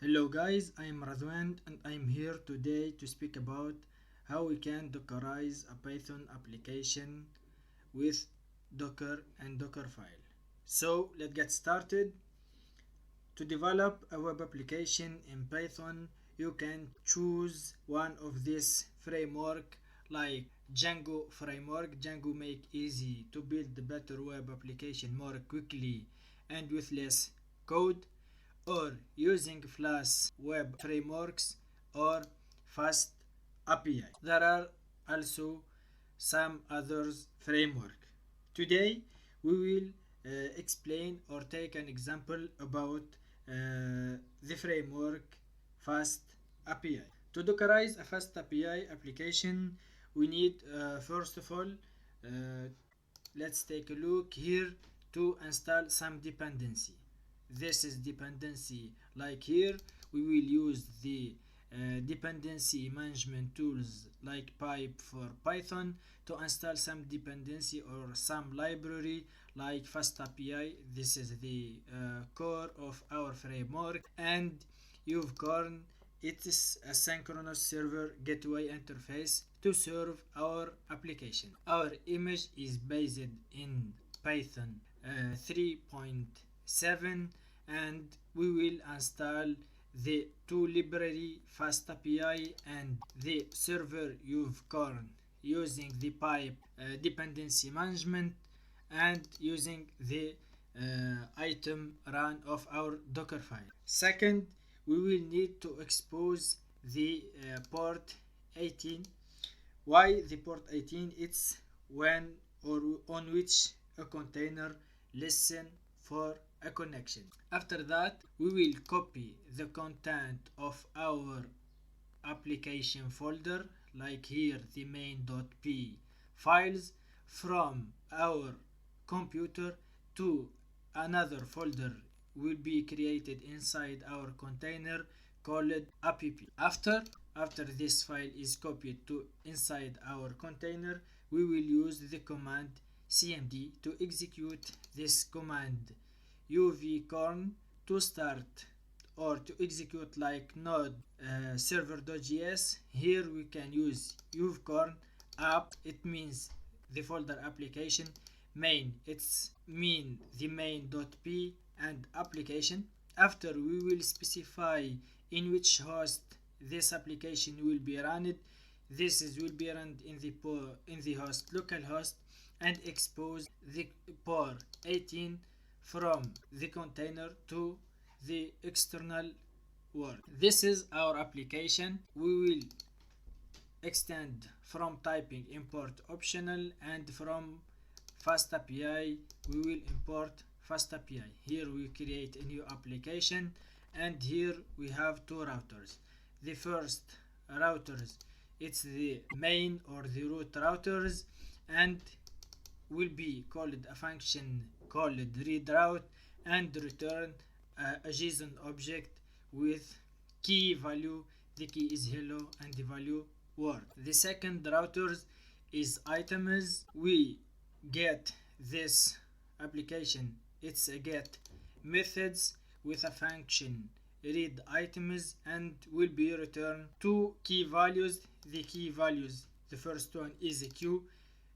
Hello guys, I'm Radwan and I'm here today to speak about how we can Dockerize a Python application with Docker and Dockerfile. So let's get started. To develop a web application in Python, you can choose one of these framework like Django framework. Django make easy to build a better web application more quickly and with less code, or using Flash web frameworks or Fast API. There are also some others framework. Today we will explain or take an example about the framework Fast API. To Dockerize a Fast API application, we need first of all, let's take a look here to install some dependency. This is dependency. Like here we will use the dependency management tools like pipe for Python to install some dependency or some library like FastAPI. This is the core of our framework, and UVcorn, it is a synchronous server gateway interface to serve our application. Our image is based in Python 3.7, and we will install the two library FastAPI and the server UVcorn using the pipe dependency management and using the item run of our Docker file. Second, we will need to expose the port 18. Why the port 18? It's when or on which a container listen for a connection. After that, we will copy the content of our application folder, like here the main.p files, from our computer to another folder will be created inside our container called app. After this file is copied to inside our container, we will use the command cmd to execute this command uvcorn to start or to execute like node server.js. Here we can use uvcorn app, it means the folder application. Main, it's mean the main.p and application. After we will specify in which host this application will be run. This is will be run in the host local host, and expose the port 18 from the container to the external world. This is our application. We will extend from typing import optional, and from FastAPI we will import FastAPI. Here we create a new application, and here we have two routers. The first routers, it's the main or the root routers, and will be called a function called readRoute and return a JSON object with key value. The key is hello and the value word. The second routers is items. We get this application, it's a get methods with a function read items, and will be returned two key values. The key values, the first one is a q.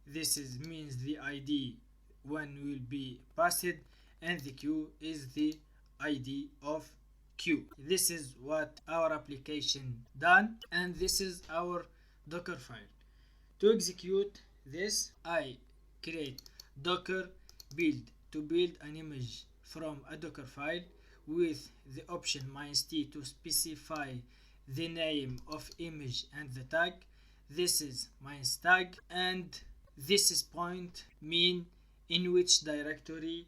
This is means the id one will be passed, and the q is the id of q. This is what our application done, and this is our Docker file. To execute this, I create docker build to build an image from a Docker file with the option -t to specify the name of image and the tag. This is -tag, and this is point mean in which directory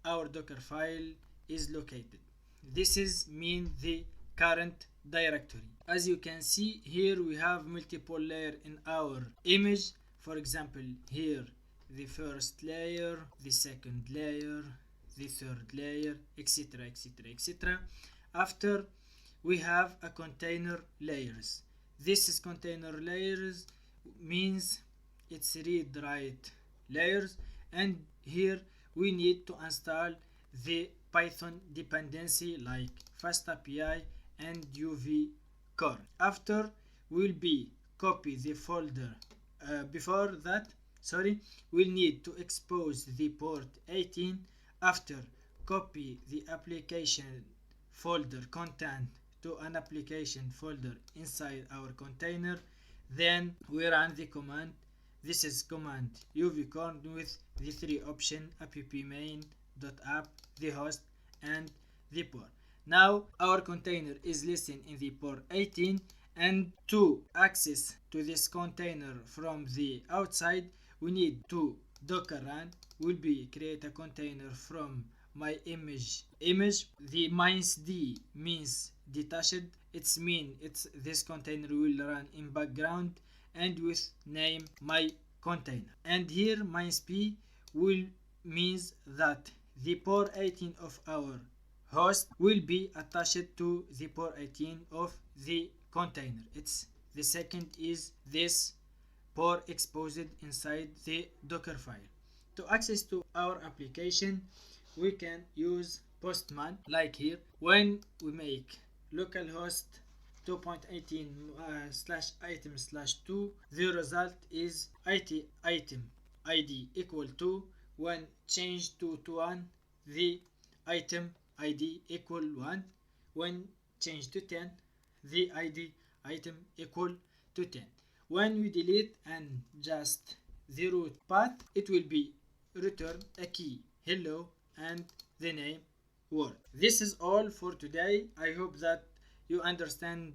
our Docker file is located. This is mean the current directory. As you can see here, we have multiple layer in our image. For example, here the first layer, the second layer, the third layer, etc, etc, etc. After, we have a container layers. This is container layers means it's read write layers, and here we need to install the Python dependency like FastAPI and UV-Corn. After will be copy the folder. Before that, we'll need to expose the port 18. After, copy the application folder content to an application folder inside our container. Then we run the command. This is command UV-Corn with the three options: app main.app, the host, and the port. Now our container is listed in the port 18, and to access to this container from the outside, we need to docker run. Will be create a container from my image. The -d means detached. It's this container will run in background and with name my container. And here -p will means that the port 18 of our host will be attached to the port 18 of the container. It's the second is this port exposed inside the Docker file. To access to our application, we can use Postman like here. When we make localhost 2.18 /item/2, the result is item id equal to, when changed to 1, the item id equal 1. When changed to 10, the id item equal to 10. When we delete and just the root path, it will be return a key hello and the name word. This is all for today. I hope that you understand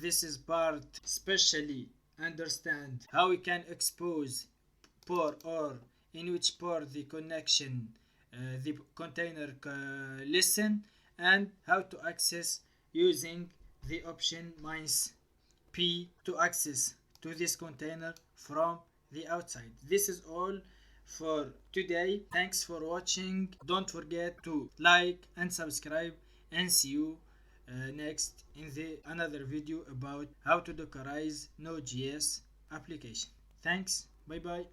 this is part, especially understand how we can expose port, or in which port the connection the container listen, and how to access using the option -p to access to this container from the outside. This is all for today. Thanks for watching. Don't forget to like and subscribe, and see you next in the another video about how to Dockerize Node.js application. Thanks. Bye bye.